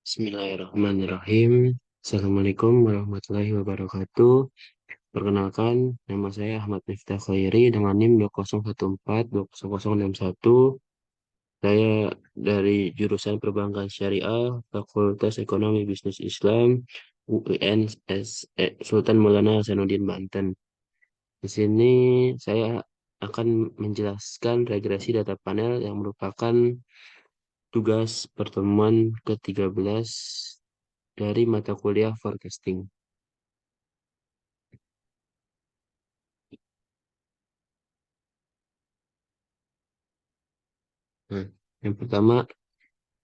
Bismillahirrahmanirrahim. Assalamualaikum warahmatullahi wabarakatuh. Perkenalkan, nama saya Ahmad Miftah Khairi dengan NIM 201420061. Saya dari jurusan Perbankan Syariah, Fakultas Ekonomi Bisnis Islam, UIN Sultan Maulana Hasanuddin Banten. Di sini saya akan menjelaskan regresi data panel yang merupakan tugas pertemuan ke-13 dari mata kuliah forecasting. Nah, yang pertama,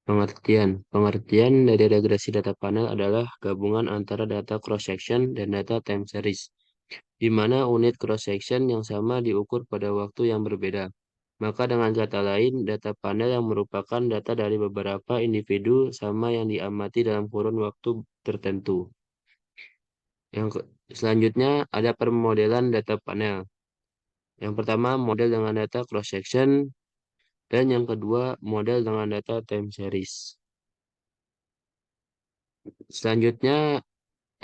pengertian. Pengertian dari regresi data panel adalah gabungan antara data cross-section dan data time series, di mana unit cross-section yang sama diukur pada waktu yang berbeda. Maka dengan kata lain, data panel yang merupakan data dari beberapa individu sama yang diamati dalam kurun waktu tertentu. Selanjutnya ada permodelan data panel. Yang pertama, model dengan data cross-section, dan yang kedua, model dengan data time series. Selanjutnya,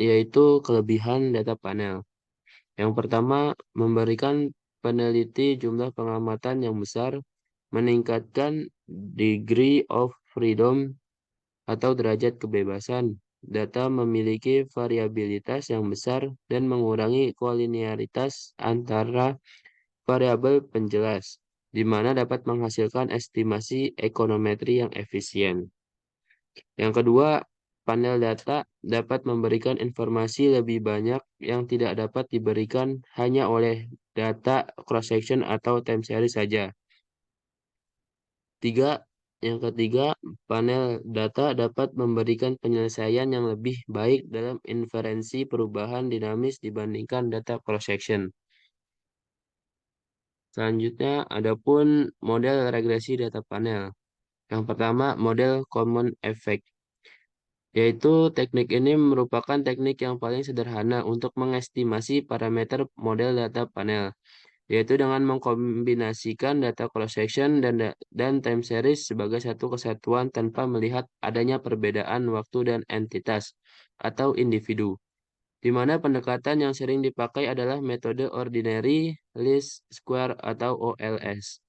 yaitu kelebihan data panel. Yang pertama, memberikan peneliti jumlah pengamatan yang besar, meningkatkan degree of freedom atau derajat kebebasan. Data memiliki variabilitas yang besar dan mengurangi kolinearitas antara variabel penjelas, di mana dapat menghasilkan estimasi ekonometri yang efisien. Yang kedua, panel data dapat memberikan informasi lebih banyak yang tidak dapat diberikan hanya oleh data cross-section atau time series saja. Yang ketiga, panel data dapat memberikan penyelesaian yang lebih baik dalam inferensi perubahan dinamis dibandingkan data cross-section. Selanjutnya, adapun model regresi data panel. Yang pertama, model common effect, yaitu teknik ini merupakan teknik yang paling sederhana untuk mengestimasi parameter model data panel, yaitu dengan mengkombinasikan data cross-section dan time series sebagai satu kesatuan tanpa melihat adanya perbedaan waktu dan entitas atau individu, di mana pendekatan yang sering dipakai adalah metode ordinary least square atau OLS.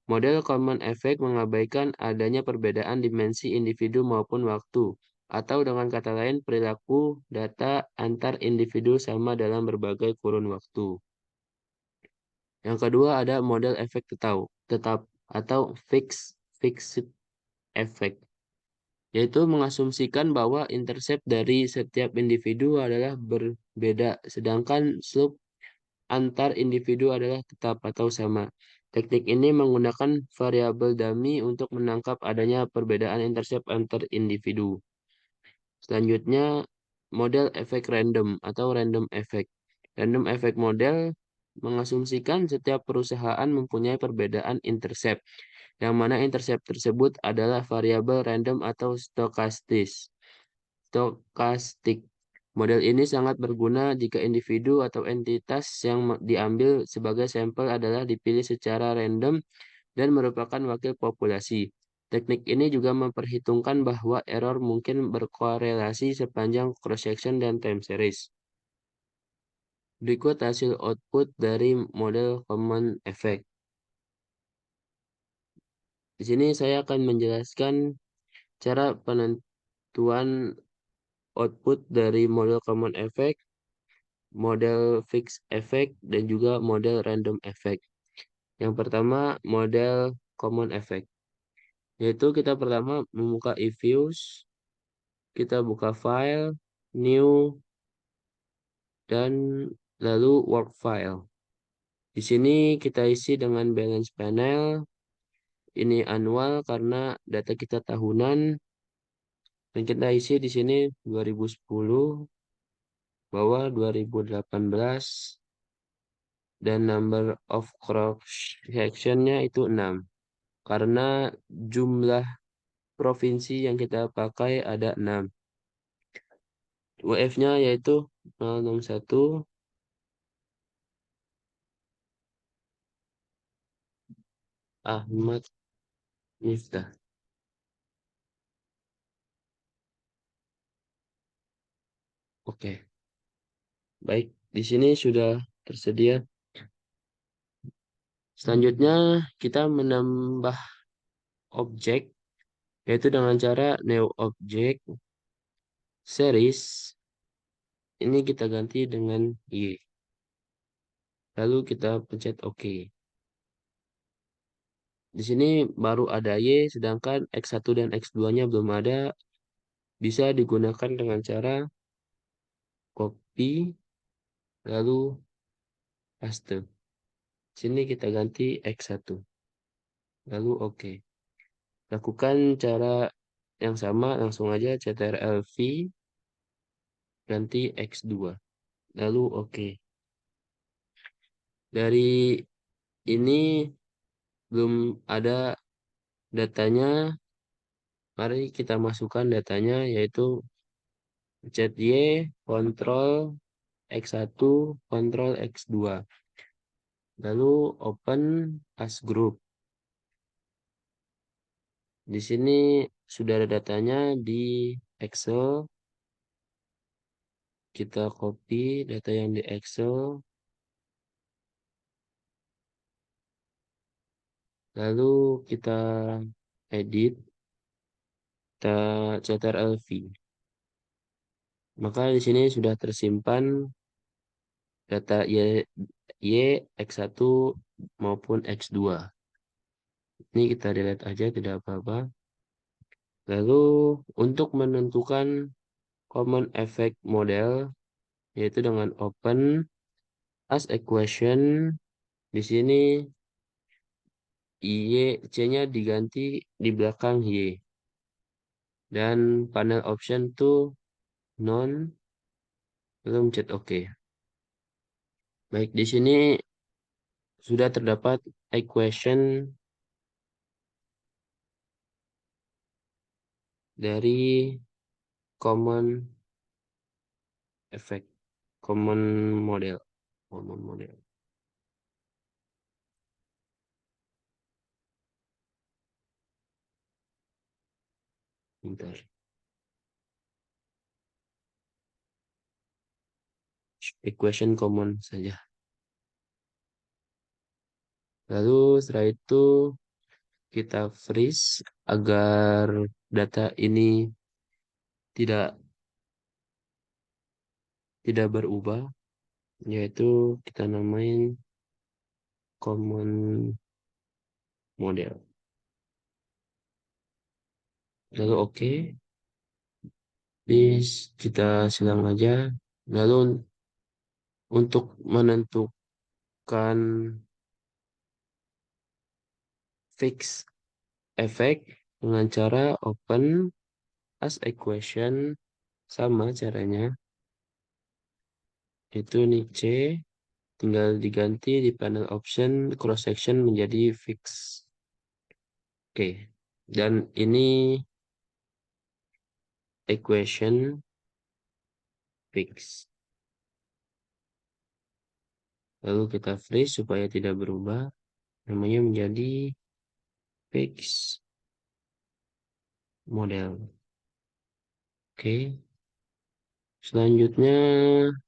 Model common effect mengabaikan adanya perbedaan dimensi individu maupun waktu, atau dengan kata lain perilaku data antar individu sama dalam berbagai kurun waktu. Yang kedua ada model efek tetap atau fixed effect, yaitu mengasumsikan bahwa intercept dari setiap individu adalah berbeda, sedangkan slope antar individu adalah tetap atau sama. Teknik ini menggunakan variabel dummy untuk menangkap adanya perbedaan intercept antar individu. Selanjutnya, model efek random atau random effect. Random effect model mengasumsikan setiap perusahaan mempunyai perbedaan intercept, yang mana intercept tersebut adalah variabel random atau stokastik. Model ini sangat berguna jika individu atau entitas yang diambil sebagai sampel adalah dipilih secara random dan merupakan wakil populasi. Teknik ini juga memperhitungkan bahwa error mungkin berkorelasi sepanjang cross-section dan time series. Berikut hasil output dari model common effect. Di sini saya akan menjelaskan cara penentuan output dari model common effect, model fixed effect, dan juga model random effect. Yang pertama, model common effect, yaitu kita pertama membuka eViews, kita buka file, new, dan lalu work file. Di sini kita isi dengan balance panel. Ini annual karena data kita tahunan. Dan kita isi di sini 2010, bawah 2018, dan number of cross sectionnya itu 6. Karena jumlah provinsi yang kita pakai ada 6. WF-nya yaitu 061 Ahmad Miftah. Oke, baik. Di sini sudah tersedia. Selanjutnya kita menambah objek, yaitu dengan cara new object series. Ini kita ganti dengan Y. Lalu kita pencet OK. Di sini baru ada Y, sedangkan X1 dan X2-nya belum ada. Bisa digunakan dengan cara copy, lalu paste. Sini kita ganti X1. Lalu OK. Lakukan cara yang sama, langsung aja CTRL-V, ganti X2. Lalu OK. Dari ini belum ada datanya. Mari kita masukkan datanya, yaitu pencet Y, Ctrl X1, Ctrl X2. Lalu open as group. Di sini sudah ada datanya di Excel. Kita copy data yang di Excel. Lalu kita edit, kita Ctrl-V. Maka di sini sudah tersimpan data Y, X1 maupun X2. Ini kita delete aja, tidak apa-apa. Lalu untuk menentukan common effect model, yaitu dengan open as equation. Di sini C-nya diganti di belakang Y. Dan panel option tuh none. Lalu mencet OK. Baik, di sini sudah terdapat equation dari common effect, common model. Bentar. Equation common saja. Lalu setelah itu kita freeze agar data ini tidak berubah, yaitu kita namain common model. Lalu OK. Kita silang aja. Lalu untuk menentukan fix effect dengan cara open as equation, sama caranya. Itu nih C, tinggal diganti di panel option cross section menjadi fix. Oke. Dan ini equation fix. Lalu kita freeze supaya tidak berubah. Namanya menjadi fix model. Oke. Selanjutnya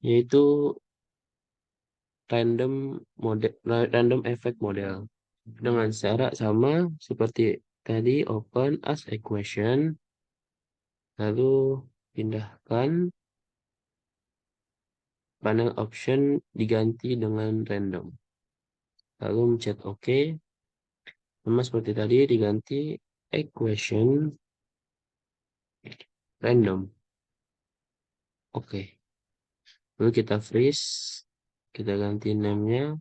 yaitu random effect model. Dengan cara sama seperti tadi, open as equation. Lalu pindahkan panel option diganti dengan random. Lalu mencet OK. Sama seperti tadi diganti equation random. Oke. Lalu kita freeze. Kita ganti namanya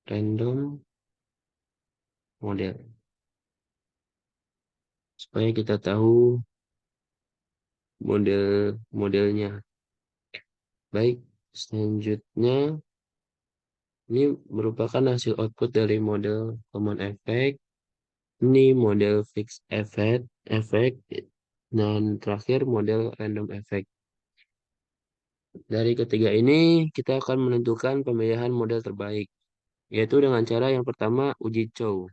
random model. Supaya kita tahu model-modelnya. Baik, selanjutnya ini merupakan hasil output dari model common effect. Ini model fixed effect, dan terakhir model random effect. Dari ketiga ini kita akan menentukan pemilihan model terbaik, yaitu dengan cara yang pertama uji Chow.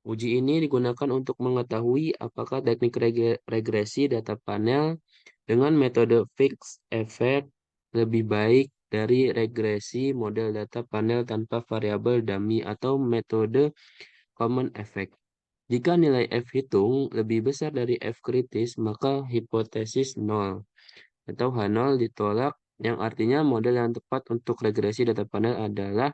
Uji ini digunakan untuk mengetahui apakah teknik regresi data panel Dengan metode fixed effect lebih baik dari regresi model data panel tanpa variabel dummy atau metode common effect. Jika nilai F hitung lebih besar dari F kritis, maka hipotesis nol atau H0 ditolak, yang artinya model yang tepat untuk regresi data panel adalah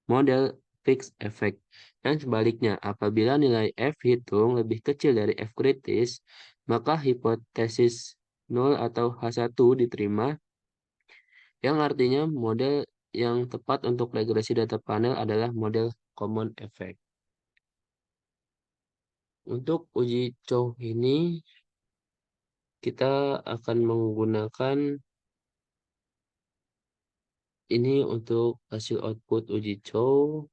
model fixed effect. Dan sebaliknya, apabila nilai F hitung lebih kecil dari F kritis, maka hipotesis 0 atau H1 diterima, yang artinya model yang tepat untuk regresi data panel adalah model common effect. Untuk uji Chow ini, kita akan menggunakan ini untuk hasil output uji Chow,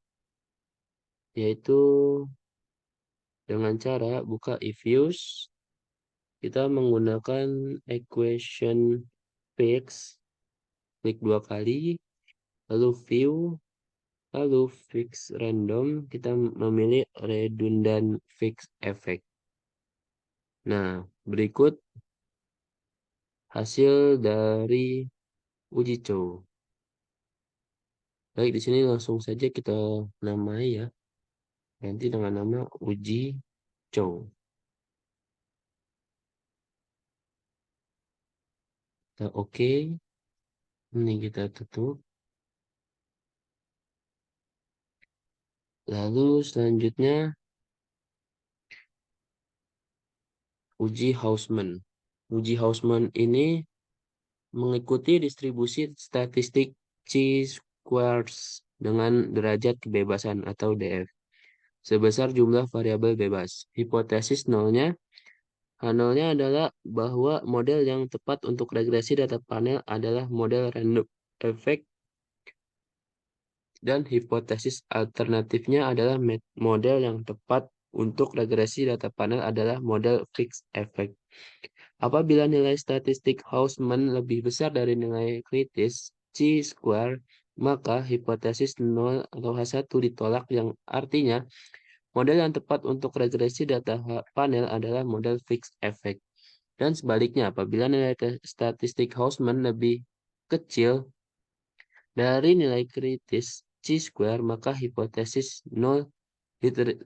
yaitu dengan cara buka eViews, kita menggunakan equation fix, klik 2 kali, lalu view, lalu fix random, kita memilih redundant fix effect. Nah, berikut hasil dari uji Chow. Baik, di sini langsung saja kita namai ya. Ganti dengan nama uji Chow. Kita oke. Ini kita tutup. Lalu selanjutnya uji Hausman. Uji Hausman ini mengikuti distribusi statistik chi-squares dengan derajat kebebasan atau DF sebesar jumlah variabel bebas. Hipotesis nolnya, H0-nya adalah bahwa model yang tepat untuk regresi data panel adalah model random effect, dan hipotesis alternatifnya adalah model yang tepat untuk regresi data panel adalah model fixed effect. Apabila nilai statistik Hausman lebih besar dari nilai kritis chi-square, maka hipotesis 0 atau H1 ditolak, yang artinya model yang tepat untuk regresi data panel adalah model fixed effect. Dan sebaliknya, apabila nilai statistik Hausman lebih kecil dari nilai kritis chi-square, maka hipotesis 0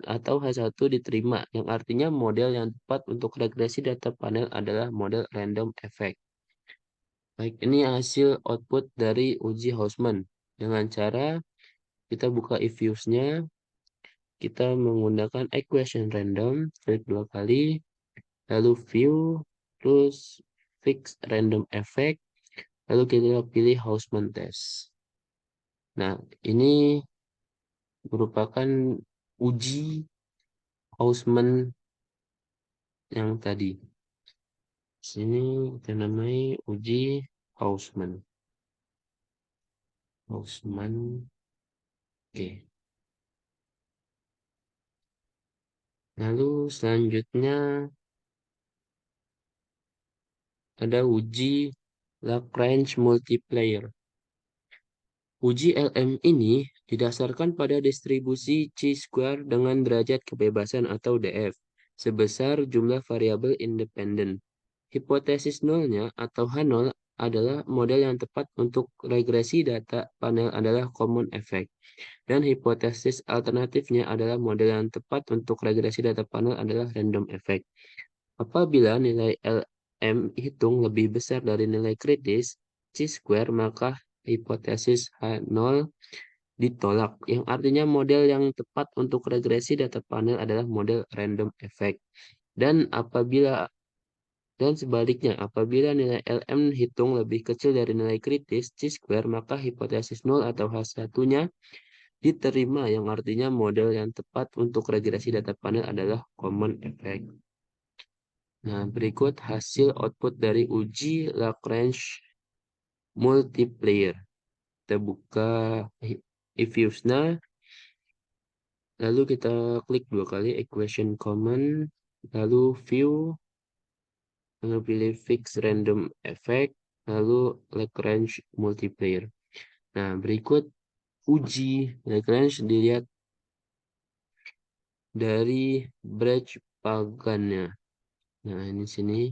atau H1 diterima, yang artinya model yang tepat untuk regresi data panel adalah model random effect. Baik, ini hasil output dari uji Hausman. Dengan cara kita buka eViews-nya, kita menggunakan equation random, klik 2 kali, lalu view, terus fix random effect, lalu kita pilih Hausman test. Nah, ini merupakan uji Hausman yang tadi. Sini kita namai uji Hausman. Hausman. Oke. Lalu selanjutnya ada uji Lagrange multiplier. Uji LM ini didasarkan pada distribusi chi-square dengan derajat kebebasan atau DF sebesar jumlah variabel independen. Hipotesis nolnya atau H0 adalah model yang tepat untuk regresi data panel adalah common effect. Dan hipotesis alternatifnya adalah model yang tepat untuk regresi data panel adalah random effect. Apabila nilai LM hitung lebih besar dari nilai kritis chi-square, maka hipotesis H0 ditolak, yang artinya model yang tepat untuk regresi data panel adalah model random effect. Dan sebaliknya, apabila nilai LM hitung lebih kecil dari nilai kritis chi-square, maka hipotesis 0 atau H1-nya diterima, yang artinya model yang tepat untuk regresi data panel adalah common effect. Nah, berikut hasil output dari uji Lagrange multiplier. Kita buka eViews-nya, lalu kita klik 2 kali equation common, lalu view, lalu pilih fix random effect, lalu Lagrange multiplier. Nah, berikut uji Lagrange dilihat dari branch pagannya. Nah, ini sini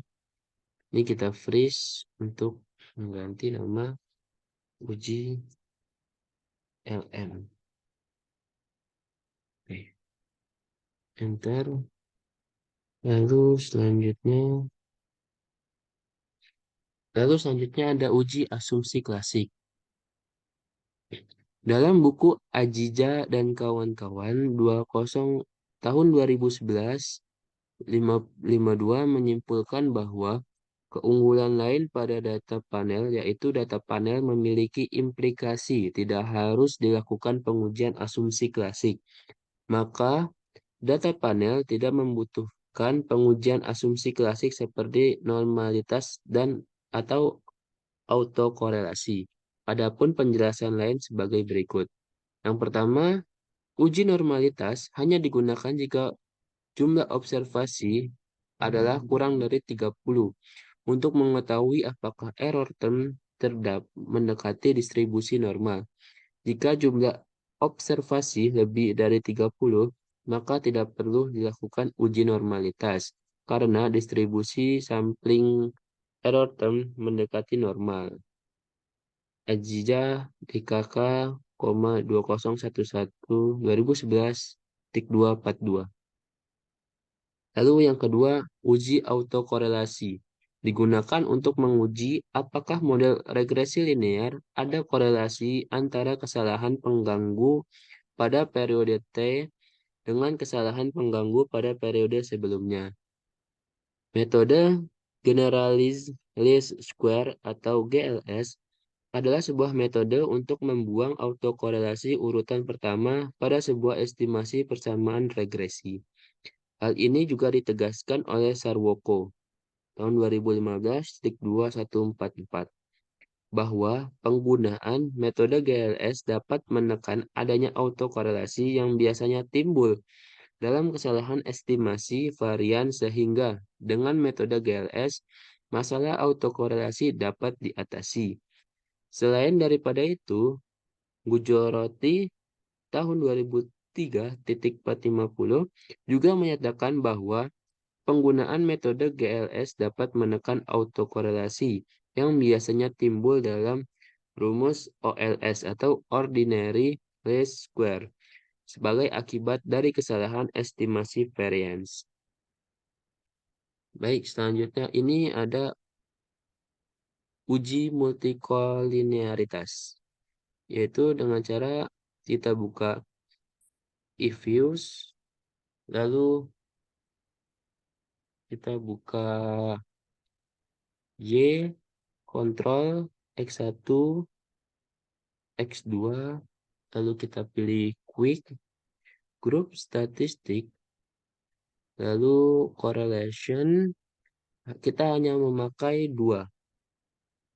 Ini kita freeze untuk mengganti nama uji LM. Oke, enter. Lalu selanjutnya ada uji asumsi klasik. Dalam buku Ajija dan kawan-kawan 20 tahun 2011, 552 menyimpulkan bahwa keunggulan lain pada data panel yaitu data panel memiliki implikasi tidak harus dilakukan pengujian asumsi klasik. Maka data panel tidak membutuhkan pengujian asumsi klasik seperti normalitas dan atau autokorelasi. Adapun penjelasan lain sebagai berikut. Yang pertama, uji normalitas hanya digunakan jika jumlah observasi adalah kurang dari 30 untuk mengetahui apakah error term mendekati distribusi normal. Jika jumlah observasi lebih dari 30, maka tidak perlu dilakukan uji normalitas karena distribusi sampling error term mendekati normal. Ajija DKK, 2011 2011-242. Lalu yang kedua, uji autokorelasi. Digunakan untuk menguji apakah model regresi linear ada korelasi antara kesalahan pengganggu pada periode T dengan kesalahan pengganggu pada periode sebelumnya. Metode Generalized Least Square atau GLS adalah sebuah metode untuk membuang autokorelasi urutan pertama pada sebuah estimasi persamaan regresi. Hal ini juga ditegaskan oleh Sarwoko tahun 2015-2144 bahwa penggunaan metode GLS dapat menekan adanya autokorelasi yang biasanya timbul dalam kesalahan estimasi varian sehingga dengan metode GLS masalah autokorelasi dapat diatasi. Selain daripada itu, Gujoroti tahun 2003-450 juga menyatakan bahwa penggunaan metode GLS dapat menekan autokorelasi yang biasanya timbul dalam rumus OLS atau Ordinary Least Square sebagai akibat dari kesalahan estimasi variance. Baik, selanjutnya ini ada uji multikolinearitas, yaitu dengan cara kita buka eViews, lalu kita buka Y, kontrol, X1, X2, lalu kita pilih Quick, Group Statistik, lalu Correlation, kita hanya memakai 2,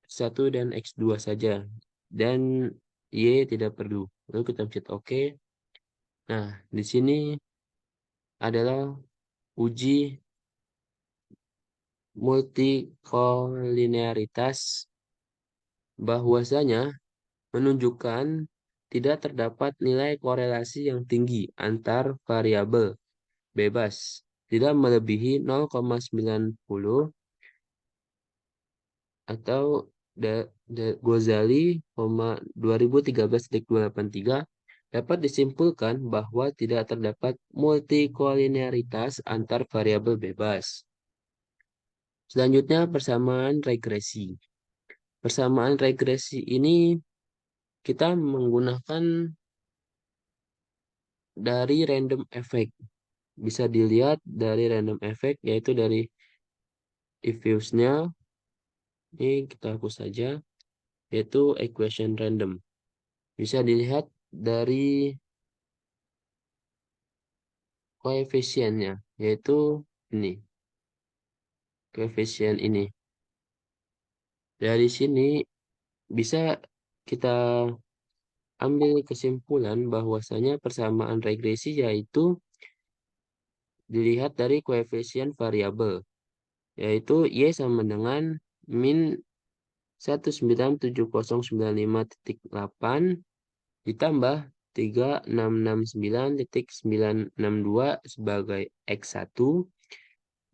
1 dan X2 saja, dan Y tidak perlu. Lalu kita pencet OK. Nah, di sini adalah uji multikolinearitas bahwasanya menunjukkan tidak terdapat nilai korelasi yang tinggi antar variabel bebas, tidak melebihi 0,90 atau Ghazali, 2013-283 dapat disimpulkan bahwa tidak terdapat multikolinearitas antar variabel bebas. Selanjutnya persamaan regresi. Persamaan regresi ini kita menggunakan dari random effect. Bisa dilihat dari random effect yaitu dari eViews-nya. Ini kita hapus saja, yaitu equation random. Bisa dilihat dari koefisiennya, yaitu ini. Koefisien ini. Dari sini bisa kita ambil kesimpulan bahwasanya persamaan regresi yaitu dilihat dari koefisien variabel, yaitu Y sama dengan min 197.095.8 ditambah 3669.962 sebagai X1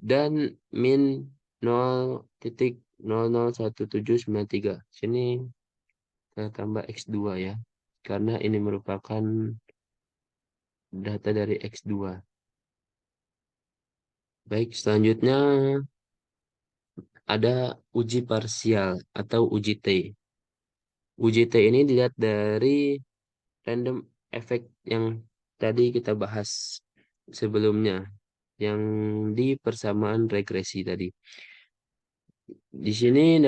dan min 0,001793. Sini kita tambah X2 ya. Karena ini merupakan data dari X2. Baik, selanjutnya ada uji parsial atau uji T. Uji T ini dilihat dari random effect yang tadi kita bahas sebelumnya, yang di persamaan regresi tadi. Di sini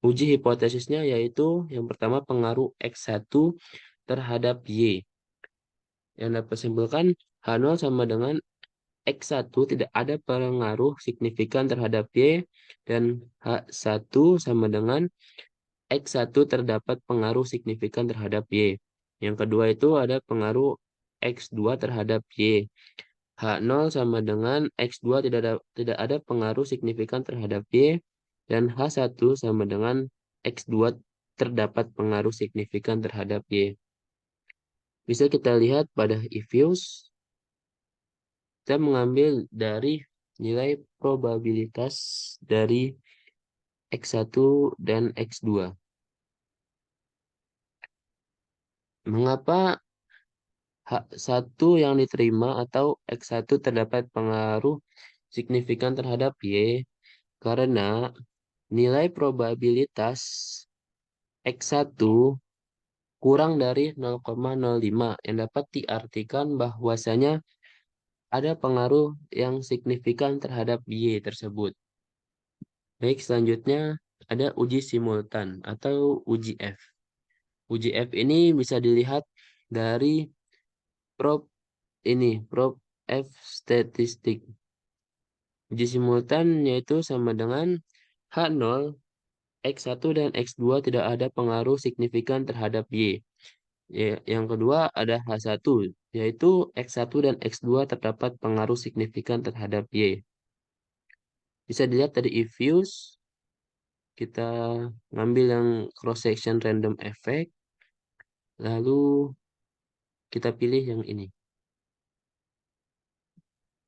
uji hipotesisnya yaitu yang pertama pengaruh X1 terhadap Y. Yang dapat simpulkan H0 sama dengan X1 tidak ada pengaruh signifikan terhadap Y dan H1 sama dengan X1 terdapat pengaruh signifikan terhadap Y. Yang kedua itu ada pengaruh X2 terhadap Y. H0 sama dengan X2 tidak ada pengaruh signifikan terhadap Y dan H1 sama dengan X2 terdapat pengaruh signifikan terhadap Y. Bisa kita lihat pada if-use, kita mengambil dari nilai probabilitas dari X1 dan X2. Mengapa H1 yang diterima atau X1 terdapat pengaruh signifikan terhadap Y? Karena nilai probabilitas X1 kurang dari 0,05 yang dapat diartikan bahwasanya ada pengaruh yang signifikan terhadap Y tersebut. Baik, selanjutnya ada uji simultan atau uji F. Uji F ini bisa dilihat dari prop prop F statistik. Uji simultan yaitu sama dengan H0, X1 dan X2 tidak ada pengaruh signifikan terhadap Y. Yang kedua ada H1, yaitu X1 dan X2 terdapat pengaruh signifikan terhadap Y. Bisa dilihat dari if-use, kita ngambil yang cross-section random effect, lalu kita pilih yang ini.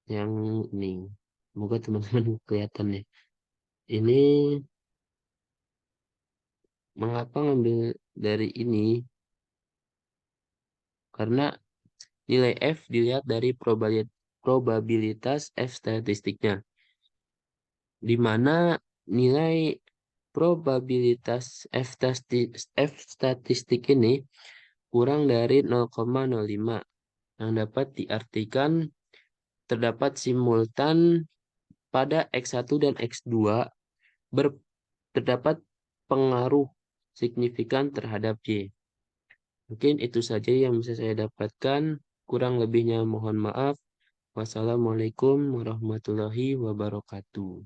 Yang ini. Semoga teman-teman kelihatan ya. Ini mengapa ngambil dari ini? Karena nilai F dilihat dari probabilitas F statistiknya, di mana nilai probabilitas F statistik ini kurang dari 0,05 yang dapat diartikan terdapat simultan pada X1 dan X2 terdapat pengaruh signifikan terhadap Y. Mungkin itu saja yang bisa saya dapatkan. Kurang lebihnya mohon maaf. Wassalamualaikum warahmatullahi wabarakatuh.